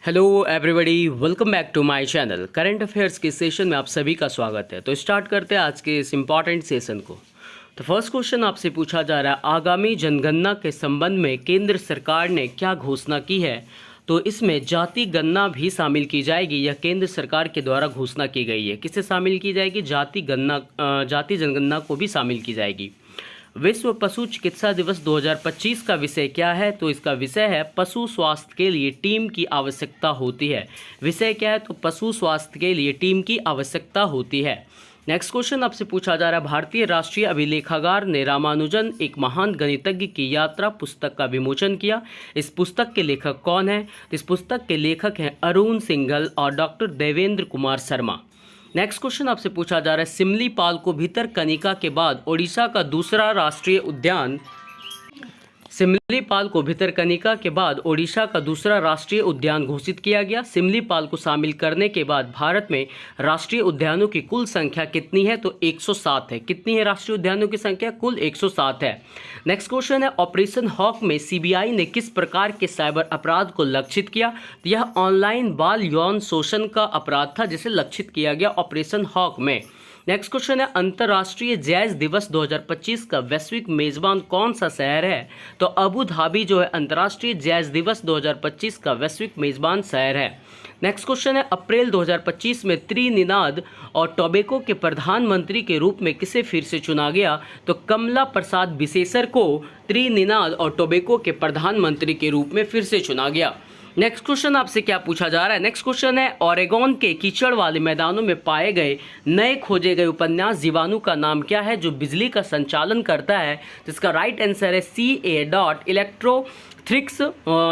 Hello everybody, welcome back to my channel. Current affairs के session में आप सभी का स्वागत है। तो स्टार्ट करते हैं आज के इस इम्पॉर्टेंट सेशन को। तो फर्स्ट क्वेश्चन आपसे पूछा जा रहा है, आगामी जनगणना के संबंध में केंद्र सरकार ने क्या घोषणा की है। तो इसमें जाति गणना भी शामिल की जाएगी। यह केंद्र सरकार के द्वारा घोषणा की गई है। किसे शामिल की जाएगी? जाति जनगणना को भी शामिल की जाएगी। विश्व पशु चिकित्सा दिवस 2025 का विषय क्या है? तो इसका विषय है पशु स्वास्थ्य के लिए टीम की आवश्यकता होती है। विषय क्या है? तो पशु स्वास्थ्य के लिए टीम की आवश्यकता होती है। नेक्स्ट क्वेश्चन आपसे पूछा जा रहा है, भारतीय राष्ट्रीय अभिलेखागार ने रामानुजन एक महान गणितज्ञ की यात्रा पुस्तक का विमोचन किया। इस पुस्तक के लेखक कौन है? तो इस पुस्तक के लेखक हैं अरुण सिंघल और doctor Devendra Kumar Sharma. Next question आपसे पूछा जा रहा है, सिमलीपाल को भितरकनिका के बाद ओडिशा का दूसरा राष्ट्रीय उद्यान सिमलीपाल को भितरकनिका के बाद ओडिशा का दूसरा राष्ट्रीय उद्यान घोषित किया गया। सिमलीपाल को शामिल करने के बाद भारत में राष्ट्रीय उद्यानों की कुल संख्या कितनी है? तो 107 है। कितनी है राष्ट्रीय उद्यानों की संख्या? कुल 107 है। नेक्स्ट क्वेश्चन है, ऑपरेशन हॉक में सीबीआई ने किस प्रकार के साइबर अपराध को लक्षित किया? तो यह ऑनलाइन बाल यौन शोषण का अपराध था जिसे लक्षित किया गया ऑपरेशन हॉक में। नेक्स्ट क्वेश्चन है, अंतर्राष्ट्रीय जैज दिवस 2025 का वैश्विक मेजबान कौन सा शहर है? तो अबू धाबी जो है अंतर्राष्ट्रीय जैज दिवस 2025 का वैश्विक मेजबान शहर है। नेक्स्ट क्वेश्चन है, अप्रैल 2025 में त्रिनिदाद और टोबैगो के प्रधानमंत्री के रूप में किसे फिर से चुना गया? तो कमला प्रसाद बिसेसर को त्रिनिदाद और टोबैगो के प्रधानमंत्री के रूप में फिर से चुना गया। नेक्स्ट क्वेश्चन आपसे क्या पूछा जा रहा है? नेक्स्ट क्वेश्चन है, ओरेगोन के कीचड़ वाले मैदानों में पाए गए नए खोजे गए उपन्यास जीवाणु का नाम क्या है जो बिजली का संचालन करता है? जिसका राइट आंसर है Ca.इलेक्ट्रोथ्रिक्स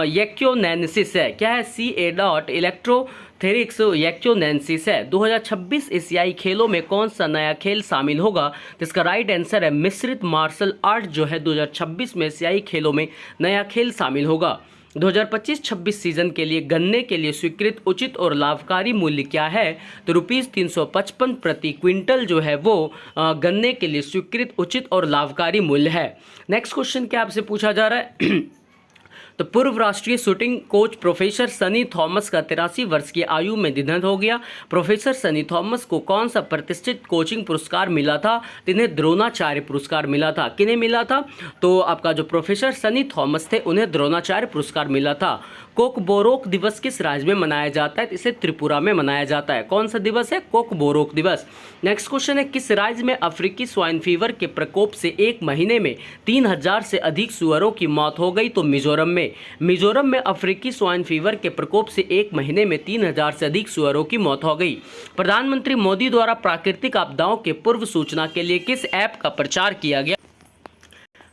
यक्योनेंसिस है। क्या है? Ca.इलेक्ट्रोथ्रिक्स यक्योनेंसिस है। 2026 एशियाई खेलों में कौन सा नया खेल शामिल होगा? जिसका राइट आंसर है मिश्रित मार्शल आर्ट जो है 2026 में एशियाई खेलों में नया खेल शामिल होगा। 2025-26 सीजन के लिए गन्ने के लिए स्वीकृत उचित और लाभकारी मूल्य क्या है? तो ₹355 प्रति क्विंटल जो है वो गन्ने के लिए स्वीकृत उचित और लाभकारी मूल्य है। नेक्स्ट क्वेश्चन क्या आपसे पूछा जा रहा है? तो पूर्व राष्ट्रीय shooting coach professor Sunny Thomas का 83 वर्ष की आयु में निधन हो गया। प्रोफेसर सनी थॉमस को कौन सा प्रतिष्ठित कोचिंग पुरस्कार मिला था? इन्हें द्रोणाचार्य पुरस्कार मिला था। किन्हें मिला था? तो आपका जो प्रोफेसर सनी थॉमस थे उन्हें द्रोणाचार्य पुरस्कार मिला था। कोकबोरोक दिवस किस राज्य में मनाया जाता है? इसे त्रिपुरा में मनाया जाता है। कौन सा दिवस है? कोकबोरोक दिवस। नेक्स्ट क्वेश्चन है, किस राज्य में अफ्रीकी स्वाइन फीवर के प्रकोप से एक महीने में 3000 से अधिक सुअरों की मौत हो गई? तो मिजोरम में। मिजोरम में अफ्रीकी स्वाइन फीवर के प्रकोप से एक महीने में 3000 से अधिक सुअरों की मौत हो गई। प्रधानमंत्री मोदी द्वारा प्राकृतिक आपदाओं के पूर्व सूचना के लिए किस ऐप का प्रचार किया गया?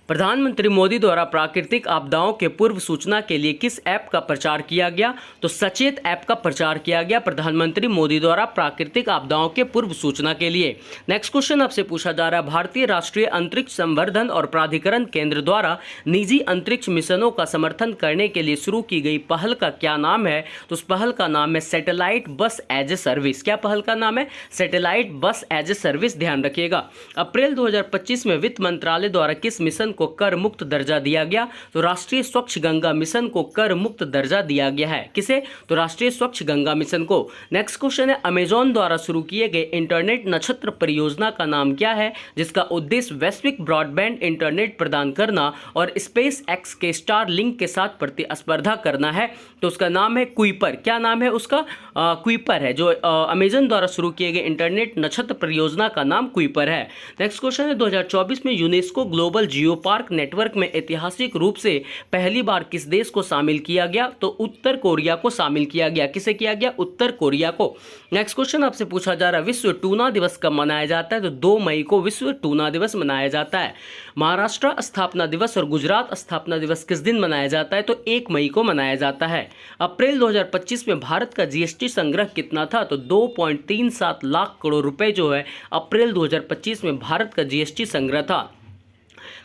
प्रधानमंत्री मोदी द्वारा प्राकृतिक आपदाओं के पूर्व सूचना के लिए किस ऐप का प्रचार किया गया? तो सचेत ऐप का प्रचार किया गया प्रधानमंत्री मोदी द्वारा प्राकृतिक आपदाओं के पूर्व सूचना के लिए। नेक्स्ट क्वेश्चन आपसे पूछा जा रहा है, भारतीय राष्ट्रीय अंतरिक्ष संवर्धन और प्राधिकरण केंद्र द्वारा निजी अंतरिक्ष मिशनों का समर्थन करने के लिए शुरू की गई पहल का क्या नाम है? तो उस पहल का नाम है सैटेलाइट बस एज ए सर्विस। क्या पहल का नाम है? सैटेलाइट बस एज ए सर्विस। ध्यान रखिएगा। अप्रैल 2025 में वित्त मंत्रालय द्वारा किस मिशन को कर मुक्त दर्जा दिया गया? तो राष्ट्रीय स्वच्छ गंगा मिशन को कर मुक्त दर्जा दिया गया है। किसे? तो राष्ट्रीय स्वच्छ गंगा मिशन को। नेक्स्ट क्वेश्चन है, अमेजॉन द्वारा शुरू किए गए इंटरनेट नक्षत्र परियोजना का नाम क्या है जिसका उद्देश्य वैश्विक ब्रॉडबैंड इंटरनेट प्रदान करना और स्पेस एक्स के स्टार लिंक के साथ प्रतिस्पर्धा करना है? तो उसका नाम है कुइपर। क्या नाम है उसका? कुइपर है। जो अमेजॉन द्वारा शुरू किए गए इंटरनेट नक्षत्र परियोजना का नाम कुइपर है। नेक्स्ट क्वेश्चन है, 2024 में UNESCO global geo park network में ऐतिहासिक रूप से पहली बार किस देश को शामिल किया गया? तो उत्तर कोरिया को शामिल किया गया। किसे किया गया? उत्तर कोरिया को। नेक्स्ट क्वेश्चन आपसे पूछा जा रहा है, विश्व टूना दिवस कब मनाया जाता है? तो 2 मई को विश्व टूना दिवस मनाया जाता है। महाराष्ट्र स्थापना दिवस और गुजरात स्थापना दिवस किस दिन मनाया जाता है? तो 1 मई को मनाया जाता है। अप्रैल 2025 में भारत का जीएसटी संग्रह कितना था? तो 2.37 लाख करोड़ रुपए जो है अप्रैल 2025 में भारत का जीएसटी संग्रह था।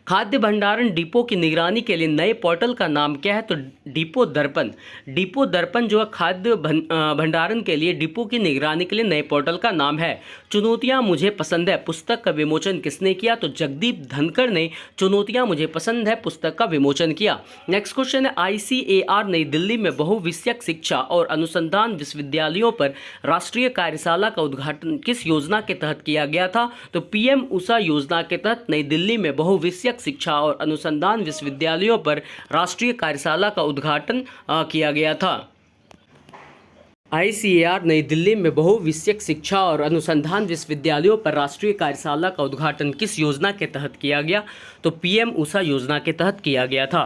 खाद्य भंडारण डिपो की निगरानी के लिए नए पोर्टल का नाम क्या है? तो डिपो दर्पण। डिपो दर्पण जो है खाद्य भंडारण के लिए डिपो की निगरानी के लिए नए पोर्टल का नाम है। चुनौतियां मुझे पसंद है पुस्तक का विमोचन किसने किया? तो जगदीप धनखड़ ने चुनौतियां मुझे पसंद है पुस्तक का विमोचन किया। नेक्स्ट क्वेश्चन है, ICAR नई दिल्ली में बहुविषयक शिक्षा और अनुसंधान विश्वविद्यालयों पर राष्ट्रीय कार्यशाला का उद्घाटन किस योजना के तहत किया गया था? तो PM उषा योजना के तहत नई दिल्ली में बहुविषयक शिक्षा और अनुसंधान विश्वविद्यालयों पर राष्ट्रीय कार्यशाला का उद्घाटन किया गया था। ICAR नई दिल्ली में बहुविषयक शिक्षा और अनुसंधान विश्वविद्यालयों पर राष्ट्रीय कार्यशाला का उद्घाटन किस योजना के तहत किया गया? तो PM उषा योजना के तहत किया गया था।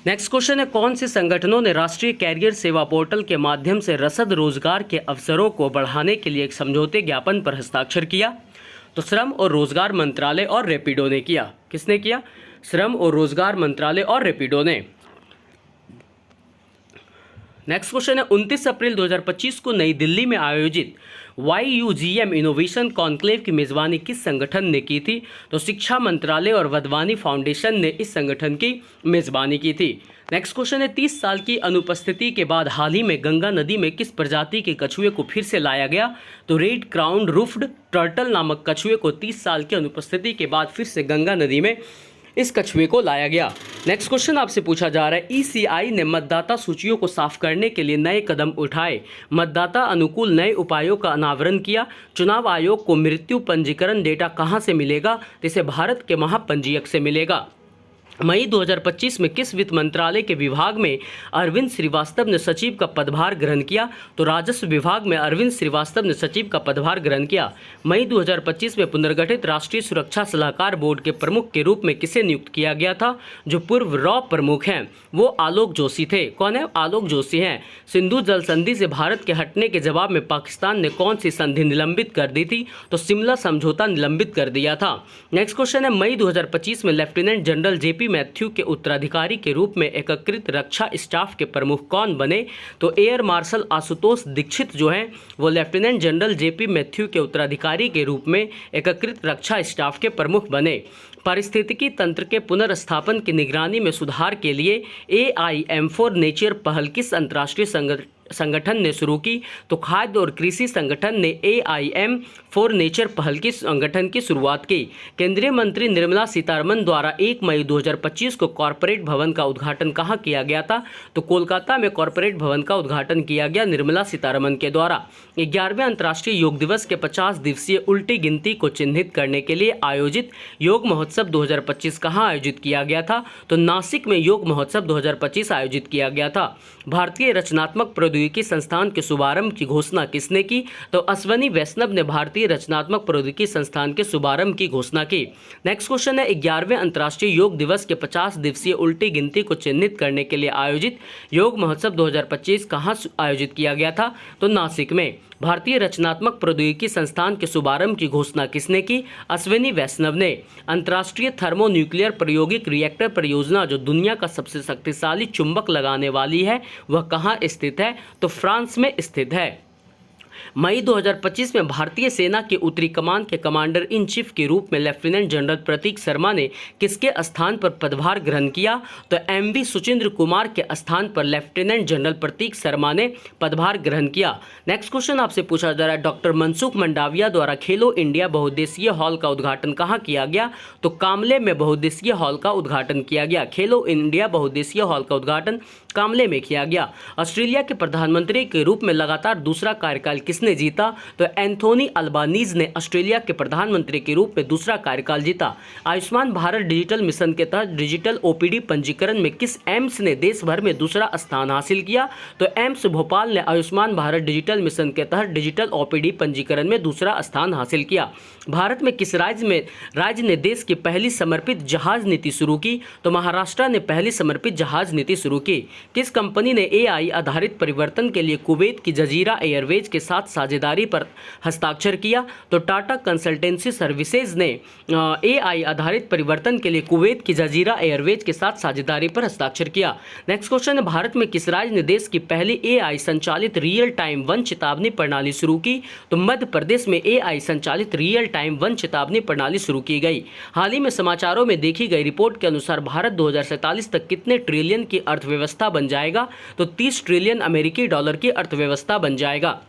नेक्स्ट क्वेश्चन है, कौन से संगठनों ने राष्ट्रीय कैरियर सेवा पोर्टल के माध्यम से रसद रोजगार के अवसरों को बढ़ाने के लिए एक समझौते ज्ञापन पर हस्ताक्षर किया? तो श्रम और रोजगार मंत्रालय और रैपिडो ने किया। किसने किया? श्रम और रोजगार मंत्रालय और रैपिडो ने। नेक्स्ट क्वेश्चन है, 29 अप्रैल 2025 को नई दिल्ली में आयोजित YUGM इनोवेशन कॉन्क्लेव की मेजबानी किस संगठन ने की थी? तो शिक्षा मंत्रालय और वधवानी फाउंडेशन ने इस संगठन की मेजबानी की थी। नेक्स्ट क्वेश्चन है, 30 साल की अनुपस्थिति के बाद हाल ही में गंगा नदी में किस प्रजाति के कछुए को फिर से लाया गया? तो रेड क्राउन रूफ्ड टर्टल नामक कछुए को 30 साल की अनुपस्थिति के बाद फिर से गंगा नदी में इस कछुए को लाया गया। नेक्स्ट क्वेश्चन आपसे पूछा जा रहा है, ECI ने मतदाता सूचियों को साफ करने के लिए नए कदम उठाए, मतदाता अनुकूल नए उपायों का अनावरण किया। चुनाव आयोग को मृत्यु पंजीकरण डेटा कहां से मिलेगा? इसे भारत के महापंजीयक से मिलेगा। मई 2025 में किस वित्त मंत्रालय के विभाग में अरविंद श्रीवास्तव ने सचिव का पदभार ग्रहण किया? तो राजस्व विभाग में अरविंद श्रीवास्तव ने सचिव का पदभार ग्रहण किया। मई 2025 में पुनर्गठित राष्ट्रीय सुरक्षा सलाहकार बोर्ड के प्रमुख के रूप में किसे नियुक्त किया गया था? जो पूर्व रॉ प्रमुख हैं वो आलोक जोशी थे। कौन है? आलोक जोशी हैं। सिंधु जल संधि से भारत के हटने के जवाब में पाकिस्तान ने कौन सी संधि निलंबित कर दी थी? तो शिमला समझौता निलंबित कर दिया था। नेक्स्ट क्वेश्चन है, मई 2025 में लेफ्टिनेंट जनरल JP मैथ्यू के उत्तराधिकारी के रूप में एकीकृत रक्षा स्टाफ के प्रमुख कौन बने? तो एयर मार्शल आशुतोष दीक्षित जो हैं वो लेफ्टिनेंट जनरल JP मैथ्यू के उत्तराधिकारी के रूप में एकीकृत रक्षा स्टाफ के प्रमुख बने। पारिस्थितिकी तंत्र के पुनर्स्थापन की निगरानी में सुधार के लिए AIM for नेचर पहल किस अंतर्राष्ट्रीय संगठन ने शुरू की? तो खाद्य और कृषि संगठन ने AIM for नेचर पहल की संगठन की शुरुआत की। केंद्रीय मंत्री निर्मला सीतारमण द्वारा 1 मई 2025 को कॉरपोरेट भवन का उद्घाटन कहाँ किया गया था? तो कोलकाता में कॉरपोरेट भवन का उद्घाटन किया गया निर्मला सीतारमण के द्वारा। 11वें अंतर्राष्ट्रीय योग दिवस के 50 दिवसीय उल्टी गिनती को चिन्हित करने के लिए आयोजित योग महोत्सव 2025 कहाँ आयोजित किया गया था? तो नासिक में योग महोत्सव 2025 आयोजित किया गया था। भारतीय रचनात्मक प्रौद्योगिकी संस्थान के शुभारंभ की घोषणा किसने की? तो अश्वनी वैष्णव ने भारतीय रचनात्मक प्रौद्योगिकी संस्थान के शुभारंभ की घोषणा की। नेक्स्ट क्वेश्चन है, 11वें अंतर्राष्ट्रीय योग दिवस के 50 दिवसीय उल्टी गिनती को चिन्हित करने के लिए आयोजित योग महोत्सव 2025 कहाँ आयोजित किया गया था? तो नासिक में। भारतीय रचनात्मक प्रौद्योगिकी संस्थान के शुभारंभ की घोषणा किसने की? अश्विनी वैष्णव ने। अंतर्राष्ट्रीय थर्मोन्यूक्लियर प्रायोगिक रिएक्टर परियोजना जो दुनिया का सबसे शक्तिशाली चुंबक लगाने वाली है वह कहाँ स्थित है? तो फ्रांस में स्थित है। मई 2025 में भारतीय सेना के उत्तरी कमान के कमांडर इन चीफ के रूप में लेफ्टिनेंट जनरल प्रतीक शर्मा ने किसके स्थान पर पदभार ग्रहण किया? तो MV सुचिंद्र कुमार के स्थान पर लेफ्टिनेंट जनरल प्रतीक शर्मा ने पदभार ग्रहण किया। नेक्स्ट क्वेश्चन आपसे पूछा जा रहा है, डॉक्टर मनसुख मंडाविया द्वारा खेलो इंडिया बहुउद्देशीय हॉल का उद्घाटन कहाँ किया गया? तो कामले में बहुउद्देशीय हॉल का उद्घाटन किया गया। खेलो इंडिया बहुउद्देशीय हॉल का उद्घाटन कामले में किया गया। ऑस्ट्रेलिया के प्रधानमंत्री के रूप में लगातार दूसरा कार्यकाल किसने जीता? तो एंथोनी अल्बानीज ने ऑस्ट्रेलिया के प्रधानमंत्री के रूप में दूसरा कार्यकाल जीता। आयुष्मान भारत डिजिटल मिशन के तहत डिजिटल OPD पंजीकरण में किस एम्स ने देश भर में दूसरा स्थान हासिल किया? तो एम्स भोपाल ने आयुष्मान भारत डिजिटल मिशन के तहत डिजिटल OPD पंजीकरण में दूसरा स्थान हासिल किया। भारत में किस राज्य ने देश की पहली समर्पित जहाज नीति शुरू की? तो महाराष्ट्र ने पहली समर्पित जहाज नीति शुरू की। किस कंपनी ने एआई आधारित परिवर्तन के लिए कुवैत की जजीरा एयरवेज के साथ साझेदारी पर हस्ताक्षर किया? तो टाटा कंसल्टेंसी सर्विसेज ने एआई आधारित परिवर्तन के लिए कुवैत की जजीरा एयरवेज के साथ साझेदारी पर हस्ताक्षर किया। नेक्स्ट क्वेश्चन है, भारत में किस राज्य ने देश की पहली एआई संचालित रियल टाइम वन चेतावनी प्रणाली शुरू की? तो मध्य प्रदेश में एआई संचालित रियल टाइम वन चेतावनी प्रणाली शुरू की गई। हाल ही में समाचारों में देखी गई रिपोर्ट के अनुसार भारत 2047 तक कितने ट्रिलियन की अर्थव्यवस्था बन जाएगा? तो 30 ट्रिलियन अमेरिकी डॉलर की अर्थव्यवस्था बन जाएगा।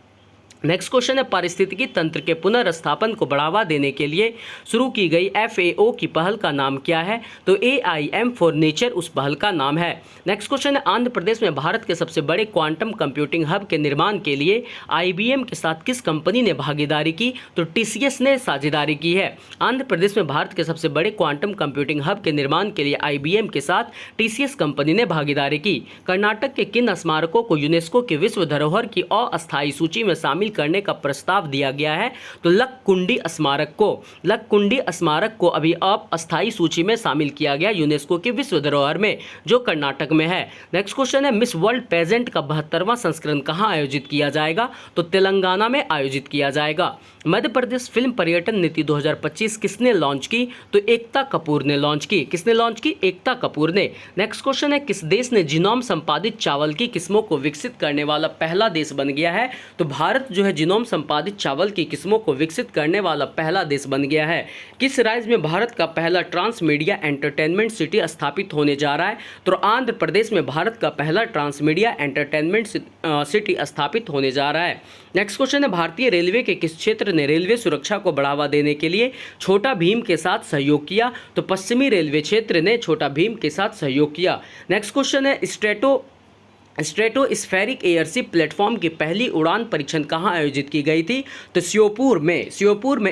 नेक्स्ट क्वेश्चन है, पारिस्थितिकी तंत्र के पुनर्स्थापन को बढ़ावा देने के लिए शुरू की गई FAO की पहल का नाम क्या है? तो AIM फॉर नेचर उस पहल का नाम है। नेक्स्ट क्वेश्चन है, आंध्र प्रदेश में भारत के सबसे बड़े क्वांटम कंप्यूटिंग हब के निर्माण के लिए IBM के साथ किस कंपनी ने भागीदारी की? तो TCS ने साझेदारी की है। आंध्र प्रदेश में भारत के सबसे बड़े क्वांटम कंप्यूटिंग हब के निर्माण के लिए IBM के साथ TCS कंपनी ने भागीदारी की। कर्नाटक के किन स्मारकों को यूनेस्को की विश्व धरोहर की अस्थायी सूची में शामिल करने का प्रस्ताव दिया गया है? तो लक्कुंडी स्मारक को अभी अस्थायी सूची में शामिल किया गया यूनेस्को की विश्व धरोहर में, जो कर्नाटक में है। नेक्स्ट क्वेश्चन है, मिस वर्ल्ड पेजेंट का 72वां संस्करण कहां आयोजित किया जाएगा? तो तेलंगाना में आयोजित किया जाएगा। मध्य प्रदेश फिल्म पर्यटन नीति 2025 किसने लॉन्च की? तो एकता कपूर ने लॉन्च की। किसने लॉन्च की? एकता कपूर ने। नेक्स्ट क्वेश्चन है, किस देश ने जीनोम संपादित चावल की किस्मों को विकसित करने वाला पहला देश बन गया है? तो भारत जो है जीनोम संपादित चावल की किस्मों को विकसित करने वाला पहला देश बन गया है। किस राज्य में भारत का पहला ट्रांस मीडिया एंटरटेनमेंट सिटी स्थापित होने जा रहा है? तो आंध्र प्रदेश में भारत का पहला ट्रांस मीडिया एंटरटेनमेंट सिटी स्थापित होने जा रहा है। नेक्स्ट क्वेश्चन है, भारतीय रेलवे के किस क्षेत्र ने रेलवे सुरक्षा को बढ़ावा देने के लिए छोटा भीम के साथ सहयोग किया? तो पश्चिमी रेलवे क्षेत्र ने छोटा भीम के साथ सहयोग किया। नेक्स्ट क्वेश्चन है, स्ट्रेटोस्फेरिक एयरशिप प्लेटफॉर्म की पहली उड़ान परीक्षण कहां आयोजित की गई थी? तो श्योपुर में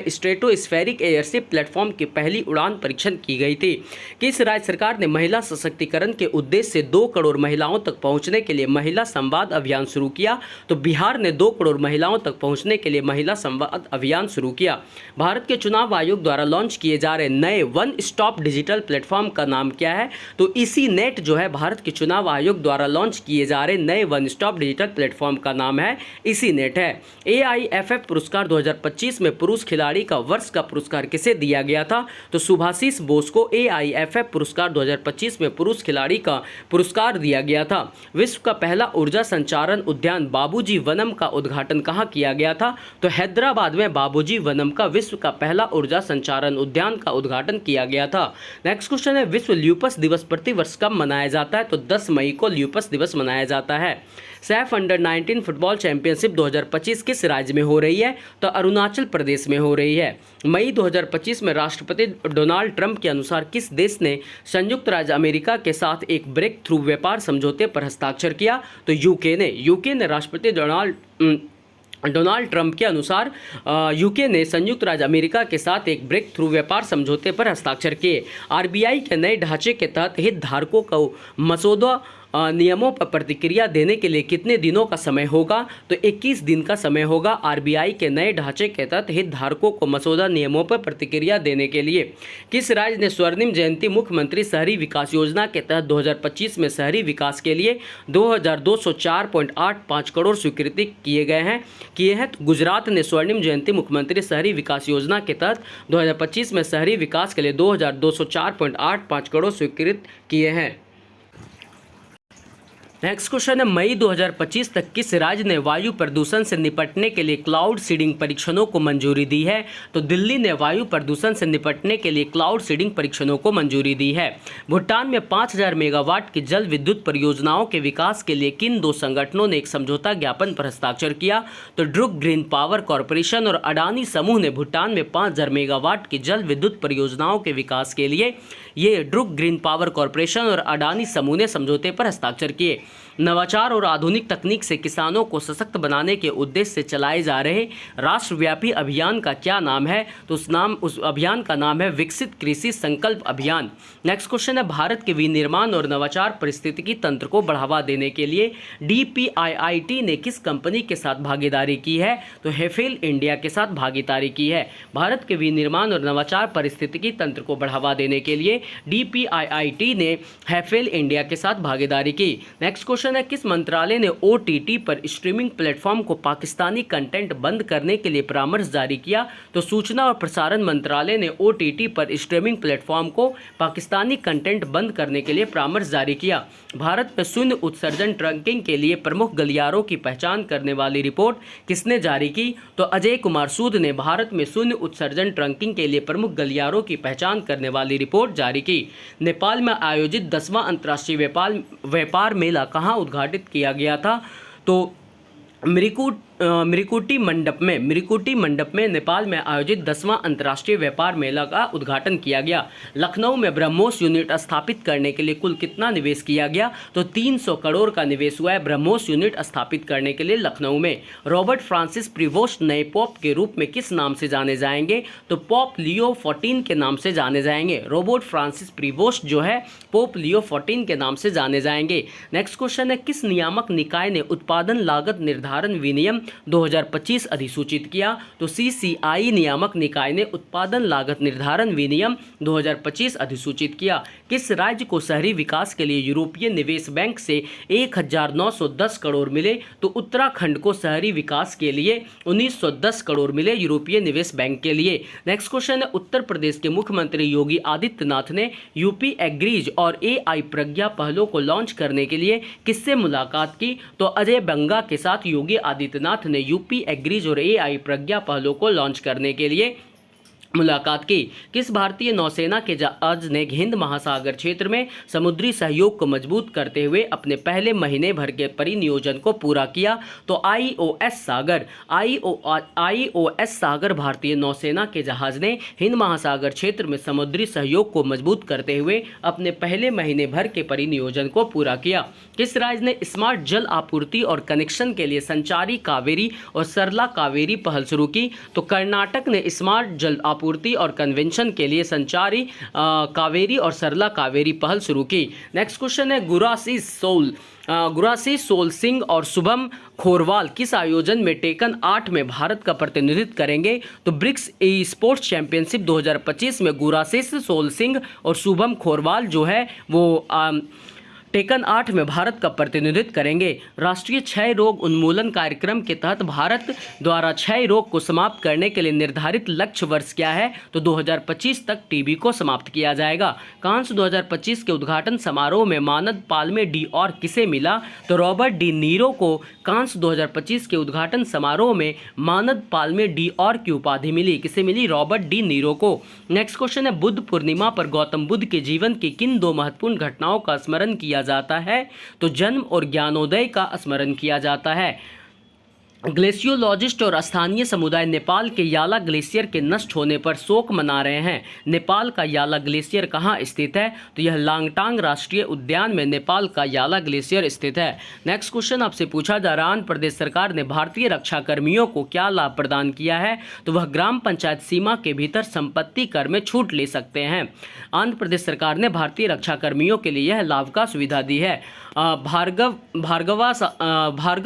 स्ट्रेटोस्फेरिक एयरशिप प्लेटफॉर्म की पहली उड़ान परीक्षण की गई थी। किस राज्य सरकार ने महिला सशक्तिकरण के उद्देश्य से 2 करोड़ महिलाओं तक पहुंचने के लिए महिला संवाद अभियान शुरू किया? तो बिहार ने 2 करोड़ महिलाओं तक पहुंचने के लिए महिला संवाद अभियान शुरू किया। भारत के चुनाव आयोग द्वारा लॉन्च किए जा रहे नए वन स्टॉप डिजिटल प्लेटफॉर्म का नाम क्या है? तो इसी नेट जो है भारत के चुनाव आयोग द्वारा लॉन्च किए जा रहे नए वन स्टॉप डिजिटल प्लेटफॉर्म का नाम है इसी नेट है। AIFF पुरस्कार 2025 में पुरुष खिलाड़ी का वर्ष का पुरस्कार किसे दिया गया था? तो सुभाषिस बोस को AIFF पुरस्कार 2025 में पुरुष खिलाड़ी का पुरस्कार दिया गया था। विश्व का पहला ऊर्जा संचारण उद्यान बाबूजी वनम का उद्घाटन कहाँ किया गया था? तो हैदराबाद में बाबूजी वनम का विश्व का पहला ऊर्जा संचारण उद्यान का उद्घाटन किया गया था। नेक्स्ट क्वेश्चन है, विश्व ल्यूपस दिवस प्रतिवर्ष कब मनाया जाता है? तो 10 मई को ल्यूपस दिवस मनाया जाता है। सैफ अंडर-19 फुटबॉल चैंपियनशिप 2025 किस राज्य में हो रही है? तो अरुणाचल प्रदेश में हो रही है। मई 2025 में राष्ट्रपति डोनाल्ड ट्रंप के अनुसार किस देश ने संयुक्त राज्य अमेरिका के साथ एक ब्रेक थ्रू व्यापार समझौते पर हस्ताक्षर किया? तो यूके ने राष्ट्रपति डोनाल्ड ट्रंप के अनुसार यूके ने संयुक्त राज्य अमेरिका के साथ एक ब्रेक थ्रू व्यापार समझौते पर हस्ताक्षर किए। RBI के नए ढांचे के तहत हितधारकों को मसौदा नियमों पर प्रतिक्रिया देने के लिए कितने दिनों का समय होगा? तो 21 दिन का समय होगा RBI के नए ढांचे के तहत हितधारकों को मसौदा नियमों पर प्रतिक्रिया देने के लिए। किस राज्य ने स्वर्णिम जयंती मुख्यमंत्री शहरी विकास योजना के तहत 2025 में शहरी विकास के लिए 2204.85 करोड़ स्वीकृति किए हैं? तो गुजरात ने स्वर्णिम जयंती मुख्यमंत्री शहरी विकास योजना के तहत 2025 में शहरी विकास के लिए 2204.85 करोड़ स्वीकृत किए हैं। नेक्स्ट क्वेश्चन है, मई 2025 तक किस राज्य ने वायु प्रदूषण से निपटने के लिए क्लाउड सीडिंग परीक्षणों को मंजूरी दी है? तो दिल्ली ने वायु प्रदूषण से निपटने के लिए क्लाउड सीडिंग परीक्षणों को मंजूरी दी है। भूटान में 5000 मेगावाट की जल विद्युत परियोजनाओं के विकास के लिए किन 2 संगठनों ने एक समझौता ज्ञापन पर हस्ताक्षर किया? तो ड्रुक ग्रीन पावर कॉरपोरेशन और अडानी समूह ने भूटान में 5000 मेगावाट की जल विद्युत परियोजनाओं के विकास के लिए ड्रुक ग्रीन पावर कॉरपोरेशन और अडानी समूह ने समझौते पर हस्ताक्षर किए। नवाचार और आधुनिक तकनीक से किसानों को सशक्त बनाने के उद्देश्य से चलाए जा रहे राष्ट्रव्यापी अभियान का क्या नाम है? तो उस अभियान का नाम है विकसित कृषि संकल्प अभियान। नेक्स्ट क्वेश्चन है, भारत के विनिर्माण और नवाचार पारिस्थितिकी तंत्र को बढ़ावा देने के लिए DPIIT ने किस कंपनी के साथ भागीदारी की है? तो हैफेल इंडिया के साथ भागीदारी की है। भारत के विनिर्माण और नवाचार पारिस्थितिकी तंत्र को बढ़ावा देने के लिए DPIIT ने हैफेल इंडिया के साथ भागीदारी की। नेक्स्ट क्वेश्चन है, किस मंत्रालय ने OTT पर स्ट्रीमिंग प्लेटफॉर्म को पाकिस्तानी कंटेंट बंद करने के लिए परामर्श जारी किया? तो सूचना और प्रसारण मंत्रालय ने OTT पर स्ट्रीमिंग प्लेटफॉर्म को पाकिस्तानी कंटेंट बंद करने के लिए परामर्श जारी किया। भारत में शून्य उत्सर्जन ट्रकिंग के लिए प्रमुख गलियारों की पहचान करने वाली रिपोर्ट किसने जारी की? तो अजय कुमार सूद ने भारत में शून्य उत्सर्जन ट्रकिंग के लिए प्रमुख गलियारों की पहचान करने वाली रिपोर्ट जारी की। नेपाल में आयोजित 10वां अंतर्राष्ट्रीय व्यापार मेला कहाँ उद्घाटित किया गया था? तो मिरिकुटी मंडप में नेपाल में आयोजित 10वां अंतर्राष्ट्रीय व्यापार मेला का उद्घाटन किया गया। लखनऊ में ब्रह्मोस यूनिट स्थापित करने के लिए कुल कितना निवेश किया गया? तो 300 करोड़ का निवेश हुआ है ब्रह्मोस यूनिट स्थापित करने के लिए लखनऊ में। रॉबर्ट फ्रांसिस प्रीवोस्ट नए पोप के रूप में किस नाम से जाने जाएंगे? तो पोप लियो 14 के नाम से जाने जाएंगे। रॉबर्ट फ्रांसिस प्रीवोस्ट जो है पोप लियो 14 के नाम से जाने जाएंगे। नेक्स्ट क्वेश्चन है, किस नियामक निकाय ने उत्पादन लागत निर्धारण विनियम 2025 अधिसूचित किया? तो CCI नियामक निकाय ने उत्पादन लागत निर्धारण विनियम 2025 अधिसूचित किया। किस राज्य को शहरी विकास के लिए यूरोपीय निवेश बैंक से 1910 करोड़ मिले? तो उत्तराखंड को शहरी विकास के लिए 1910 करोड़ मिले यूरोपीय निवेश बैंक के लिए। नेक्स्ट क्वेश्चन है, उत्तर प्रदेश के मुख्यमंत्री योगी आदित्यनाथ ने यूपी एग्रीज और AI प्रज्ञा पहलों को लॉन्च करने के लिए किससे मुलाकात की? तो अजय बंगा के साथ योगी आदित्यनाथ ने यूपी एग्रीज और AI प्रज्ञा पहलों को लॉन्च करने के लिए मुलाकात की। किस भारतीय नौसेना के जहाज ने हिंद महासागर क्षेत्र में समुद्री सहयोग को मजबूत करते हुए अपने पहले महीने भर के परिनियोजन को पूरा किया? तो IOS सागर भारतीय नौसेना के जहाज ने हिंद महासागर क्षेत्र में समुद्री सहयोग को मजबूत करते हुए अपने पहले महीने भर के परिनियोजन को पूरा किया। किस राज्य ने स्मार्ट जल आपूर्ति और कनेक्शन के लिए संचारी कावेरी और सरला कावेरी पहल शुरू की? तो कर्नाटक ने स्मार्ट जल आपूर्ति और कन्वेंशन के लिए संचारी कावेरी और सरला कावेरी पहल शुरू की। नेक्स्ट क्वेश्चन है, गुरासिस सोल सिंह और शुभम खोरवाल किस आयोजन में टेकन 8 में भारत का प्रतिनिधित्व करेंगे? तो ब्रिक्स स्पोर्ट्स चैंपियनशिप 2025 में गुरासिस सोल सिंह और शुभम खोरवाल जो है वो टेकन 8 में भारत का प्रतिनिधित्व करेंगे। राष्ट्रीय क्षय रोग उन्मूलन कार्यक्रम के तहत भारत द्वारा क्षय रोग को समाप्त करने के लिए निर्धारित लक्ष्य वर्ष क्या है? तो 2025 तक टीबी को समाप्त किया जाएगा। कांस 2025 के उद्घाटन समारोह में मानद पाल्मे डी'ओर किसे मिला? तो रॉबर्ट डी नीरो को कांस 2025 के उद्घाटन समारोह में मानद पाल्मे डी'ओर की उपाधि मिली। किसे मिली? रॉबर्ट डी नीरो को। नेक्स्ट क्वेश्चन है, बुद्ध पूर्णिमा पर गौतम बुद्ध के जीवन की किन 2 महत्वपूर्ण घटनाओं का स्मरण किया जाता है? तो जन्म और ज्ञानोदय का स्मरण किया जाता है। ग्लेशियोलॉजिस्ट और स्थानीय समुदाय नेपाल के याला ग्लेशियर के नष्ट होने पर शोक मना रहे हैं। नेपाल का याला ग्लेशियर कहाँ स्थित है? तो यह लांगटांग राष्ट्रीय उद्यान में नेपाल का याला ग्लेशियर स्थित है। नेक्स्ट क्वेश्चन आपसे पूछा जा रहा है, आंध्र प्रदेश सरकार ने भारतीय रक्षा कर्मियों को क्या लाभ प्रदान किया है? तो वह ग्राम पंचायत सीमा के भीतर संपत्ति कर में छूट ले सकते हैं। आंध्र प्रदेश सरकार ने भारतीय रक्षा कर्मियों के लिए यह लाभ का सुविधा दी है। भार्गव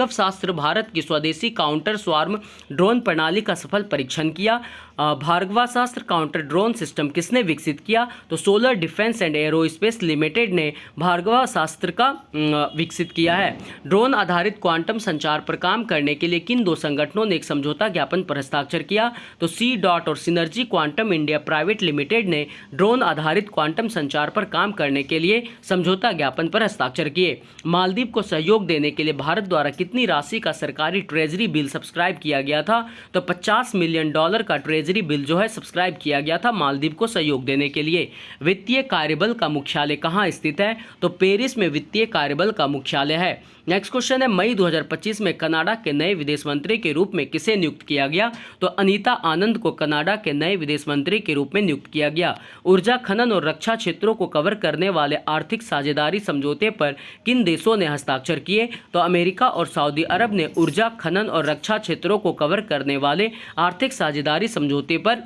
शास्त्र भारत की स्वदेशी काउंटर स्वार्म ड्रोन प्रणाली का सफल परीक्षण किया। भार्गवास्त्र काउंटर ड्रोन सिस्टम किसने विकसित किया? तो solar defence and aerospace limited ने भार्गवास्त्र का विकसित किया है। ड्रोन आधारित क्वांटम संचार पर काम करने के लिए किन 2 संगठनों ने एक समझौता ज्ञापन पर हस्ताक्षर किया? तो C.DOT और synergy quantum India private limited ने ड्रोन आधारित क्वांटम संचार पर काम करने के लिए समझौता ज्ञापन पर हस्ताक्षर किए। मालदीव को सहयोग देने के लिए भारत द्वारा कितनी राशि का सरकारी ट्रेजरी बिल सब्सक्राइब किया गया था? तो $50 मिलियन का ट्रेजरी ट्रेजरी बिल जो है सब्सक्राइब किया गया था मालदीव को सहयोग देने के लिए। वित्तीय कार्यबल का मुख्यालय कहाँ स्थित है? तो पेरिस में वित्तीय कार्यबल का मुख्यालय है। नेक्स्ट क्वेश्चन है, मई 2025 में कनाडा के नए विदेश मंत्री के रूप में किसे नियुक्त किया गया? तो अनीता आनंद को कनाडा के नए विदेश मंत्री के रूप में नियुक्त किया गया। ऊर्जा, खनन और रक्षा क्षेत्रों को कवर करने वाले आर्थिक साझेदारी समझौते पर किन देशों ने हस्ताक्षर किए? तो अमेरिका और सऊदी अरब ने ऊर्जा, खनन और रक्षा क्षेत्रों को कवर करने वाले आर्थिक साझेदारी समझौते पर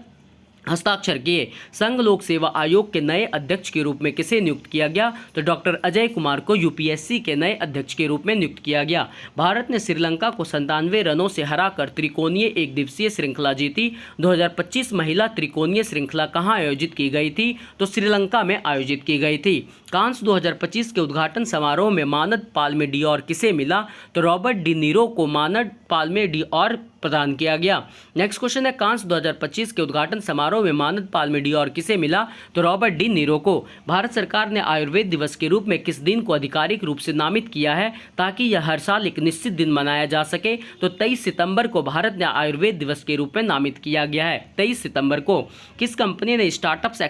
हस्ताक्षर किए। संघ लोक सेवा आयोग के नए अध्यक्ष के रूप में किसे नियुक्त किया गया? तो डॉक्टर अजय कुमार को यूपीएससी के नए अध्यक्ष के रूप में नियुक्त किया गया। भारत ने श्रीलंका को 97 रनों से हराकर त्रिकोणीय एक दिवसीय श्रृंखला जीती। 2025 महिला त्रिकोणीय श्रृंखला कहां आयोजित की गई थी? तो श्रीलंका में आयोजित की गई थी। कांस 2025 के उद्घाटन समारोह में मानद पाल्मे डियोर किसे मिला? तो रॉबर्ट डी नीरो को मानद पाल्मे डियोर प्रदान किया गया। नेक्स्ट क्वेश्चन है, कांस 2025 के उद्घाटन समारोह में मानद पाल्मे डियोर किसे मिला? तो रॉबर्ट डी नीरो को। भारत सरकार ने आयुर्वेद दिवस के रूप में किस दिन को आधिकारिक रूप से नामित किया है ताकि यह हर साल एक निश्चित दिन मनाया जा सके? तो 23 सितंबर को भारत ने आयुर्वेद दिवस के रूप में नामित किया गया है। 23 सितंबर को। किस कंपनी ने startups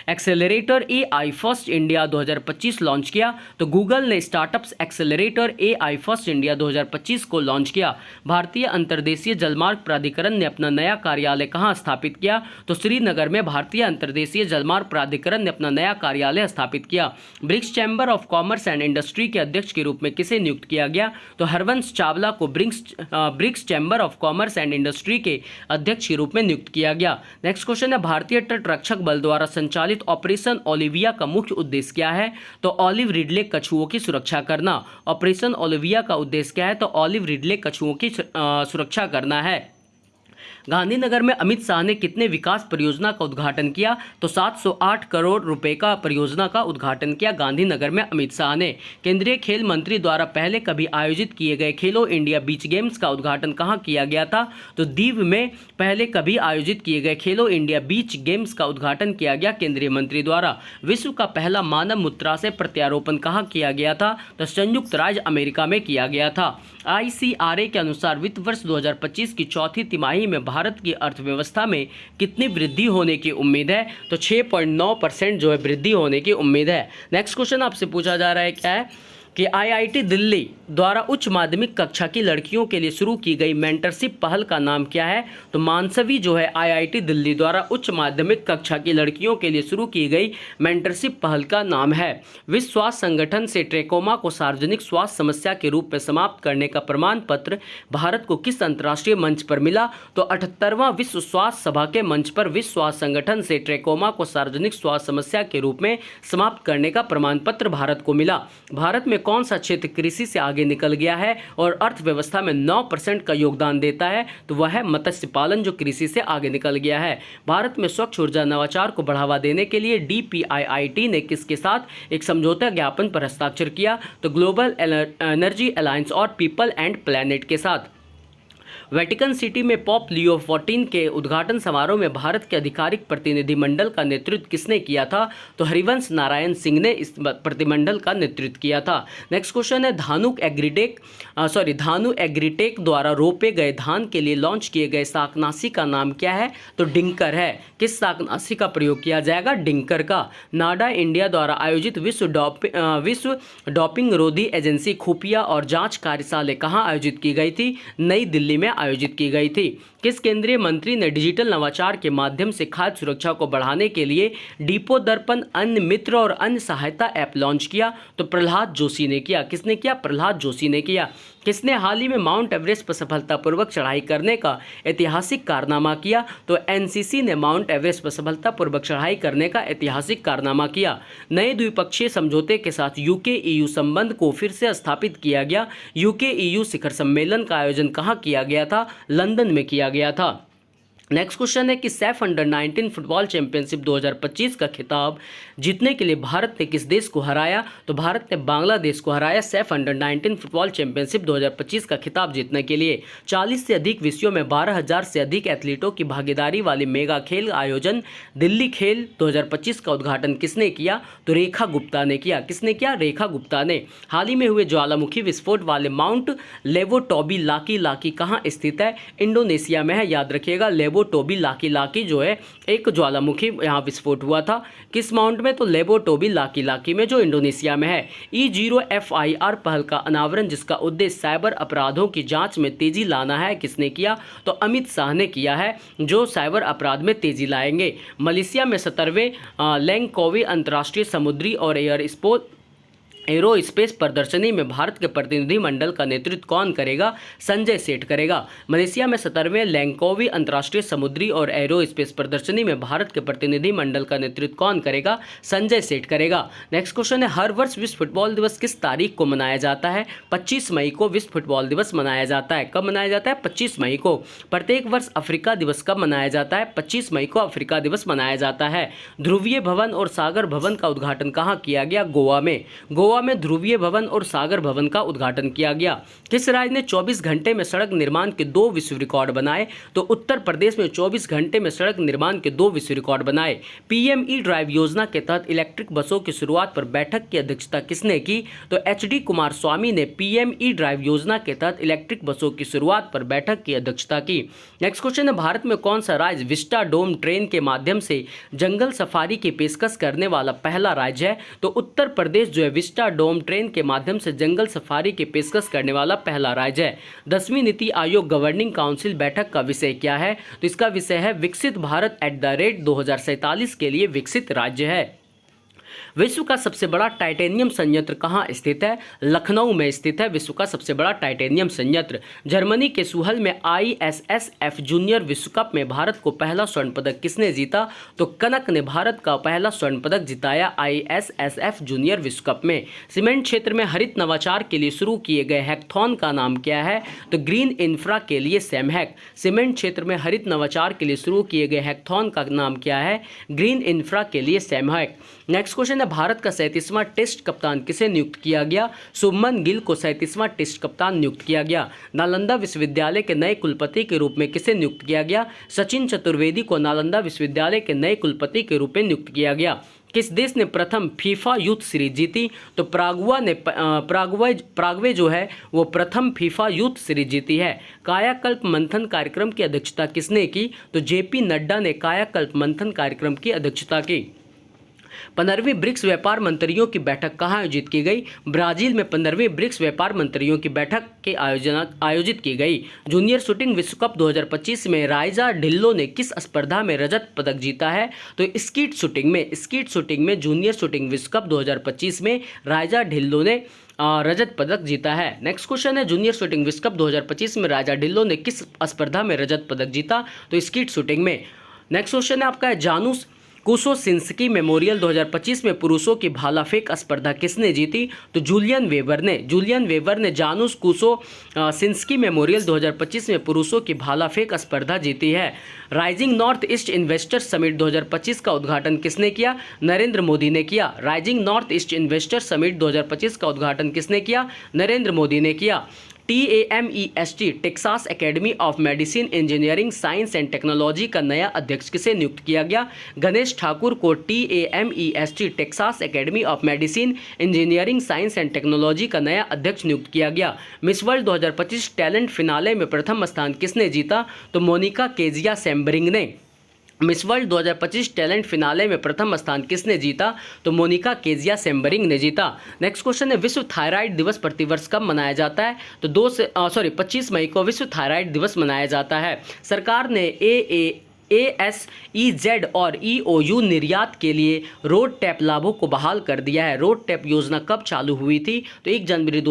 accelerator AI first India 2025 launch किया? तो गूगल ने startups accelerator AI first India 2025 को लॉन्च किया। भारतीय अंतर्देशीय जलमार्ग प्राधिकरण ने अपना नया कार्यालय कहां स्थापित किया? तो श्रीनगर में भारतीय अंतर्देशीय जलमार्ग प्राधिकरण ने अपना नया कार्यालय स्थापित किया। BRICS chamber of commerce and industry के अध्यक्ष के रूप में किसे नियुक्त किया गया? तो हरवंश चावला को BRICS chamber of commerce and industry के अध्यक्ष के रूप में नियुक्त किया गया। नेक्स्ट क्वेश्चन है, भारतीय तट रक्षक बल द्वारा संचालित ऑपरेशन ओलिविया का मुख्य उद्देश्य क्या है? तो ऑलिव रिडले कछुओं की सुरक्षा करना। ऑपरेशन ओलिविया का उद्देश्य क्या है? तो ऑलिव रिडले कछुओं की सुरक्षा करना है। गांधीनगर में अमित शाह ने कितने विकास परियोजना का उद्घाटन किया? तो 708 करोड़ रुपए का परियोजना का उद्घाटन किया गांधीनगर में अमित शाह ने। केंद्रीय खेल मंत्री द्वारा पहले कभी आयोजित किए गए खेलो इंडिया बीच गेम्स का उद्घाटन कहां किया गया था? तो दीव में पहले कभी आयोजित किए गए खेलो इंडिया बीच गेम्स का उद्घाटन किया गया केंद्रीय मंत्री द्वारा। विश्व का पहला मानव मुद्रा से प्रत्यारोपण कहां किया गया था? तो संयुक्त राज्य अमेरिका में किया गया था। ICRA के अनुसार वित्त वर्ष 2025 की चौथी तिमाही में भारत की अर्थव्यवस्था में कितनी वृद्धि होने की उम्मीद है? तो 6.9% जो है वृद्धि होने की उम्मीद है। नेक्स्ट क्वेश्चन आपसे पूछा जा रहा है, क्या है कि IIT दिल्ली द्वारा उच्च माध्यमिक कक्षा की लड़कियों के लिए शुरू की गई मेंटरशिप पहल का नाम क्या है? तो मानसवी जो है IIT दिल्ली द्वारा उच्च माध्यमिक कक्षा की लड़कियों के लिए शुरू की गई मेंटरशिप पहल का नाम है। विश्व स्वास्थ्य संगठन से ट्रेकोमा को सार्वजनिक स्वास्थ्य समस्या के रूप में समाप्त करने का प्रमाण पत्र भारत को किस अंतर्राष्ट्रीय मंच पर मिला? तो 78वां विश्व स्वास्थ्य सभा के मंच पर विश्व स्वास्थ्य संगठन से ट्रेकोमा को सार्वजनिक स्वास्थ्य समस्या के रूप में समाप्त करने का प्रमाण पत्र भारत को मिला। भारत में कौन सा क्षेत्र कृषि से आगे निकल गया है और अर्थव्यवस्था में 9% का योगदान देता है? तो वह है मत्स्य पालन, जो कृषि से आगे निकल गया है। भारत में स्वच्छ ऊर्जा नवाचार को बढ़ावा देने के लिए DPIIT ने किसके साथ एक समझौता ज्ञापन पर हस्ताक्षर किया? तो ग्लोबल एनर्जी अलायंस और पीपल एंड प्लैनेट के साथ। वेटिकन सिटी में पॉप लियो 14 के उद्घाटन समारोह में भारत के आधिकारिक प्रतिनिधिमंडल का नेतृत्व किसने किया था? तो हरिवंश नारायण सिंह ने इस प्रतिमंडल का नेतृत्व किया था। नेक्स्ट क्वेश्चन है, धानु एग्रीटेक द्वारा रोपे गए धान के लिए लॉन्च किए गए शाकनाशी का नाम क्या है? तो डिंकर है। किस शाकनाशी का प्रयोग किया जाएगा? डिंकर का। नाडा इंडिया द्वारा आयोजित विश्व डोपिंग रोधी एजेंसी खुफिया और जांच कार्यशाला कहाँ आयोजित की गई थी? नई दिल्ली में आयोजित की गई थी। किस केंद्रीय मंत्री ने डिजिटल नवाचार के माध्यम से खाद्य सुरक्षा को बढ़ाने के लिए डिपो दर्पण, अन्न मित्र और अन्य सहायता ऐप लॉन्च किया? तो प्रहलाद जोशी ने किया। किसने किया? प्रहलाद जोशी ने किया। किसने हाल ही में माउंट एवरेस्ट पर सफलतापूर्वक चढ़ाई करने का ऐतिहासिक कारनामा किया? तो NCC ने माउंट एवरेस्ट पर सफलतापूर्वक चढ़ाई करने का ऐतिहासिक कारनामा किया। नए द्विपक्षीय समझौते के साथ UK-EU संबंध को फिर से स्थापित किया गया। UK-EU शिखर सम्मेलन का आयोजन कहाँ किया गया था? लंदन में किया गया था। नेक्स्ट क्वेश्चन है कि सैफ अंडर 19 फुटबॉल चैंपियनशिप 2025 का खिताब जीतने के लिए भारत ने किस देश को हराया? तो भारत ने बांग्लादेश को हराया सैफ अंडर 19 फुटबॉल चैंपियनशिप 2025 का खिताब जीतने के लिए। 40 से अधिक विषयों में 12,000 से अधिक एथलीटों की भागीदारी वाली मेगा खेल आयोजन दिल्ली खेल 2025 का उद्घाटन किसने किया? तो रेखा गुप्ता ने किया। किसने किया? रेखा गुप्ता ने। हाल ही में हुए ज्वालामुखी विस्फोट वाले माउंट लेवोटोबी लाकी कहाँ स्थित है? इंडोनेशिया में है। याद रखिएगा, लेबो टोबी लाकी लाकी जो है एक ज्वालामुखी यहाँ विस्फोट हुआ था। किस माउंट में? तो लेबो टोबी लाकी लाकी में जो इंडोनेशिया में है। E0FIR पहल का अनावरण जिसका उद्देश्य साइबर अपराधों की जांच में तेजी लाना है, किसने किया? तो अमित शाह ने किया है, जो साइबर अपराध में तेजी लाएंगे। मलेशिया में 17वें लैंगकोवी अंतर्राष्ट्रीय समुद्री और एरोस्पेस प्रदर्शनी में भारत के प्रतिनिधिमंडल का नेतृत्व कौन करेगा? संजय सेठ करेगा। मलेशिया में 17वें लैंगकोवी अंतर्राष्ट्रीय समुद्री और एरोस्पेस प्रदर्शनी में भारत के प्रतिनिधिमंडल का नेतृत्व कौन करेगा? संजय सेठ करेगा। नेक्स्ट क्वेश्चन है, हर वर्ष विश्व फुटबॉल दिवस किस तारीख को मनाया जाता है? 25 मई को विश्व फुटबॉल दिवस मनाया जाता है। कब मनाया जाता है? 25 मई को। प्रत्येक वर्ष अफ्रीका दिवस कब मनाया जाता है? 25 मई को अफ्रीका दिवस मनाया जाता है। ध्रुवीय भवन और सागर भवन का उद्घाटन कहाँ किया गया? गोवा में। गोवा में ध्रुवीय भवन और सागर भवन का उद्घाटन किया गया। किस राज्य ने 24 घंटे में सड़क निर्माण के 2 विश्व रिकॉर्ड बनाए? तो उत्तर प्रदेश में 24 घंटे में सड़क निर्माण के 2 विश्व रिकॉर्ड बनाए। PME ड्राइव योजना के तहत इलेक्ट्रिक बसों की शुरुआत पर बैठक की अध्यक्षता किसने की? तो HD कुमारस्वामी ने PME ड्राइव योजना के तहत इलेक्ट्रिक बसों की शुरुआत पर बैठक की अध्यक्षता की। नेक्स्ट क्वेश्चन है, भारत में कौन सा राज्य विस्टा डोम ट्रेन के माध्यम से जंगल सफारी की पेशकश करने वाला पहला राज्य है? तो उत्तर प्रदेश जो है विस्टा डोम ट्रेन के माध्यम से जंगल सफारी की पेशकश करने वाला पहला राज्य है। 10वीं नीति आयोग गवर्निंग काउंसिल बैठक का विषय क्या है? तो इसका विषय है विकसित भारत @ 2047 के लिए विकसित राज्य है। विश्व का सबसे बड़ा टाइटेनियम संयंत्र कहाँ स्थित है? लखनऊ में स्थित है विश्व का सबसे बड़ा टाइटेनियम संयंत्र। जर्मनी के सुहल में ISSF जूनियर विश्व कप में भारत को पहला स्वर्ण पदक किसने जीता? तो कनक ने भारत का पहला स्वर्ण पदक जिताया ISSF जूनियर विश्व कप में। सीमेंट क्षेत्र में हरित नवाचार के लिए शुरू किए गए हैकथॉन का नाम क्या है? तो ग्रीन इंफ्रा के लिए सैमहैक। सीमेंट क्षेत्र में हरित नवाचार के लिए शुरू किए गए हैकथॉन का नाम क्या है? ग्रीन इंफ्रा के लिए सैमहैक। नेक्स्ट क्वेश्चन है, भारत का 37वां टेस्ट कप्तान किसे नियुक्त किया गया? शुभमन गिल को 37वां टेस्ट कप्तान नियुक्त किया गया। नालंदा विश्वविद्यालय के नए कुलपति के रूप में किसे नियुक्त किया गया? सचिन चतुर्वेदी को नालंदा विश्वविद्यालय के नए कुलपति के रूप में नियुक्त किया गया। किस देश ने प्रथम फीफा यूथ सीरीज जीती? तो प्रागवे जो है वो प्रथम फीफा यूथ सीरीज जीती है। कायाकल्प मंथन कार्यक्रम की अध्यक्षता किसने की? तो JP नड्डा ने कायाकल्प मंथन कार्यक्रम की अध्यक्षता की। 15वीं ब्रिक्स व्यापार मंत्रियों की बैठक कहाँ आयोजित की गई? ब्राजील में 15वीं ब्रिक्स व्यापार मंत्रियों की बैठक के आयोजित की गई। जूनियर शूटिंग विश्व कप 2025 में राइजा ढिल्लो ने किस स्पर्धा में रजत पदक जीता है? तो स्कीट शूटिंग में जूनियर शूटिंग विश्व कप 2025 में राइजा ढिल्लो ने रजत पदक जीता है। नेक्स्ट क्वेश्चन है, जूनियर शूटिंग विश्व कप 2025 में राइजा ढिल्लो ने किस स्पर्धा में रजत पदक जीता? तो स्कीट शूटिंग में। नेक्स्ट क्वेश्चन है आपका, जानुस कुसोसिंस्की मेमोरियल 2025 में पुरुषों की भाला फेंक स्पर्धा किसने जीती? तो जूलियन वेबर ने जानुस कुसोसिंस्की मेमोरियल 2025 में पुरुषों की भाला फेंक स्पर्धा जीती है। Rising north east investors summit 2025 का उद्घाटन किसने किया? नरेंद्र मोदी ने किया। Rising north east investors summit 2025 का उद्घाटन किसने किया? नरेंद्र मोदी ने किया। TAMEST Texas academy of medicine engineering science and technology का नया अध्यक्ष किसे नियुक्त किया गया? गणेश ठाकुर को TAMEST Texas academy of medicine engineering science and technology का नया अध्यक्ष नियुक्त किया गया। मिस वर्ल्ड 2025 टैलेंट फिनाले में प्रथम स्थान किसने जीता? तो मोनिका केजिया सैम्बरिंग ने। मिस वर्ल्ड 2025 टैलेंट फिनाले में प्रथम स्थान किसने जीता? तो मोनिका केजिया सैम्बरिंग ने जीता। नेक्स्ट क्वेश्चन है, विश्व थायराइड दिवस प्रतिवर्ष कब मनाया जाता है? तो 25 मई को विश्व थायराइड दिवस मनाया जाता है। सरकार ने ASEZ और EOU निर्यात के लिए रोड टैप लाभों को बहाल कर दिया है। रोड टैप योजना कब चालू हुई थी? तो 1 जनवरी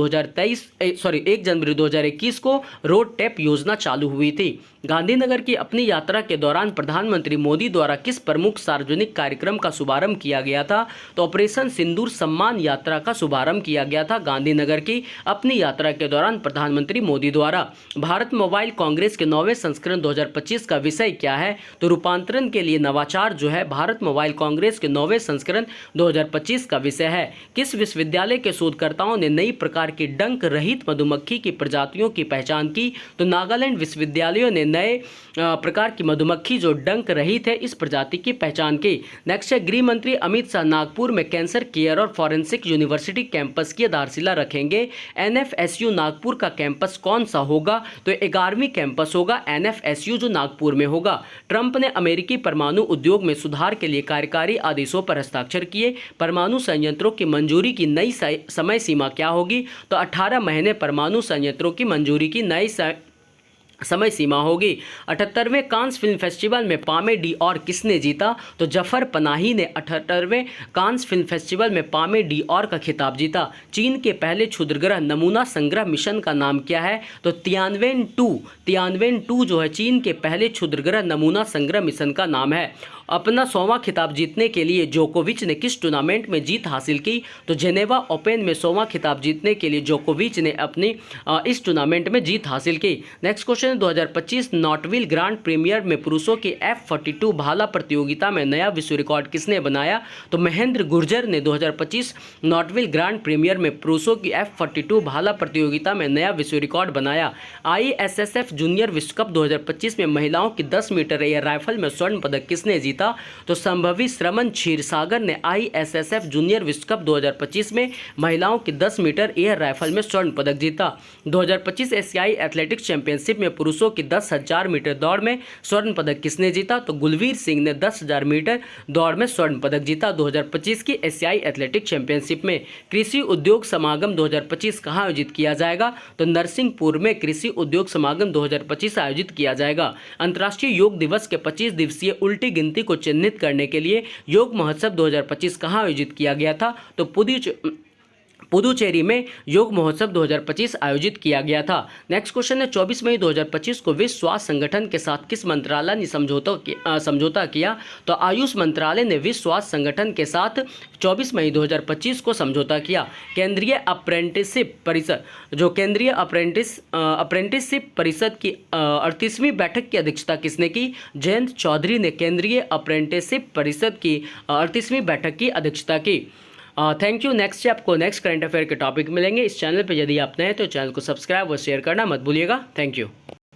2021 को रोड टैप योजना चालू हुई थी। गांधीनगर की अपनी यात्रा के दौरान प्रधानमंत्री मोदी द्वारा किस प्रमुख सार्वजनिक कार्यक्रम का शुभारंभ किया गया था? तो ऑपरेशन सिंदूर सम्मान यात्रा का शुभारंभ किया गया था गांधीनगर की अपनी यात्रा के दौरान प्रधानमंत्री मोदी द्वारा। भारत मोबाइल कांग्रेस के 9वें संस्करण 2025 का विषय क्या है? तो रूपांतरण के लिए नवाचार जो है भारत मोबाइल कांग्रेस के 9वें संस्करण 2025 का विषय है। किस विश्वविद्यालय के शोधकर्ताओं ने नई प्रकार की डंक रहित मधुमक्खी की प्रजातियों की पहचान की? तो नागालैंड विश्वविद्यालयों ने नए प्रकार की मधुमक्खी जो डंक रहित है इस प्रजाति की पहचान की। नेक्स्ट है, गृह मंत्री अमित शाह नागपुर में कैंसर केयर और फॉरेंसिक यूनिवर्सिटी कैंपस की आधारशिला रखेंगे। एनएफएसयू नागपुर का कैंपस कौन सा होगा? तो 11वीं कैंपस होगा एनएफएसयू जो नागपुर में होगा। ट्रंप ने अमेरिकी परमाणु उद्योग में सुधार के लिए कार्यकारी आदेशों पर हस्ताक्षर किए। परमाणु संयंत्रों की मंजूरी की नई समय सीमा क्या होगी? तो 18 महीने परमाणु संयंत्रों की मंजूरी की नई समय सीमा होगी। 78वें कांस फिल्म फेस्टिवल में पामे डिओर किसने जीता? तो जफर पनाही ने 78वें कांस फिल्म फेस्टिवल में पामे डिओर का खिताब जीता। चीन के पहले क्षुद्रग्रह नमूना संग्रह मिशन का नाम क्या है? तो तियानवेन 2 जो है चीन के पहले क्षुद्रग्रह नमूना संग्रह मिशन का नाम है। अपना 100वां खिताब जीतने के लिए जोकोविच ने किस टूर्नामेंट में जीत हासिल की? तो जेनेवा ओपन में 100वां खिताब जीतने के लिए जोकोविच ने अपनी इस टूर्नामेंट में जीत हासिल की। नेक्स्ट क्वेश्चन, 2025 नॉटविल ग्रांड प्रीमियर में पुरुषों की F42 भाला प्रतियोगिता में नया विश्व रिकॉर्ड किसने बनाया? तो महेंद्र गुर्जर ने 2025 नॉटविल ग्रांड प्रीमियर में पुरुषों की F42 भाला प्रतियोगिता में नया विश्व रिकॉर्ड बनाया। ISSF जूनियर विश्व कप 2025 में महिलाओं की 10 मीटर एयर राइफल में स्वर्ण पदक किसने जीता? तो संभवी श्रमण क्षीरसागर ने ISSF जूनियर विश्व कप 2025 में महिलाओं की 10 मीटर एयर राइफल में स्वर्ण पदक जीता। 2025 एशियाई एथलेटिक्स चैंपियनशिप में पुरुषों की 10,000 मीटर दौड़ में स्वर्ण पदक किसने जीता? तो गुलवीर सिंह ने 10,000 मीटर दौड़ में स्वर्ण पदक जीता 2025 की एशियाई एथलेटिक्स चैंपियनशिप में। कृषि उद्योग समागम 2025 कहाँ आयोजित किया जाएगा? तो नरसिंहपुर में कृषि उद्योग समागम 2025 आयोजित किया जाएगा। अंतर्राष्ट्रीय योग दिवस के 25 दिवसीय उल्टी गिनती को चिन्हित करने के लिए योग महोत्सव 2025 कहाँ आयोजित किया गया था? तो पुदुचेरी में योग महोत्सव 2025 आयोजित किया गया था। नेक्स्ट क्वेश्चन है, 24 मई 2025 को विश्व स्वास्थ्य संगठन के साथ किस मंत्रालय ने समझौता किया? तो आयुष मंत्रालय ने विश्व स्वास्थ्य संगठन के साथ 24 मई 2025 को समझौता किया। केंद्रीय अप्रेंटिसशिप परिषद की 38वीं बैठक की अध्यक्षता किसने की? जयंत चौधरी ने केंद्रीय अप्रेंटिसशिप परिषद की 38वीं बैठक की अध्यक्षता की। Thank you. नेक्स्ट से आपको नेक्स्ट करंट अफेयर के टॉपिक मिलेंगे। इस चैनल पर यदि आप नए हैं तो चैनल को सब्सक्राइब और शेयर करना मत भूलिएगा। Thank you.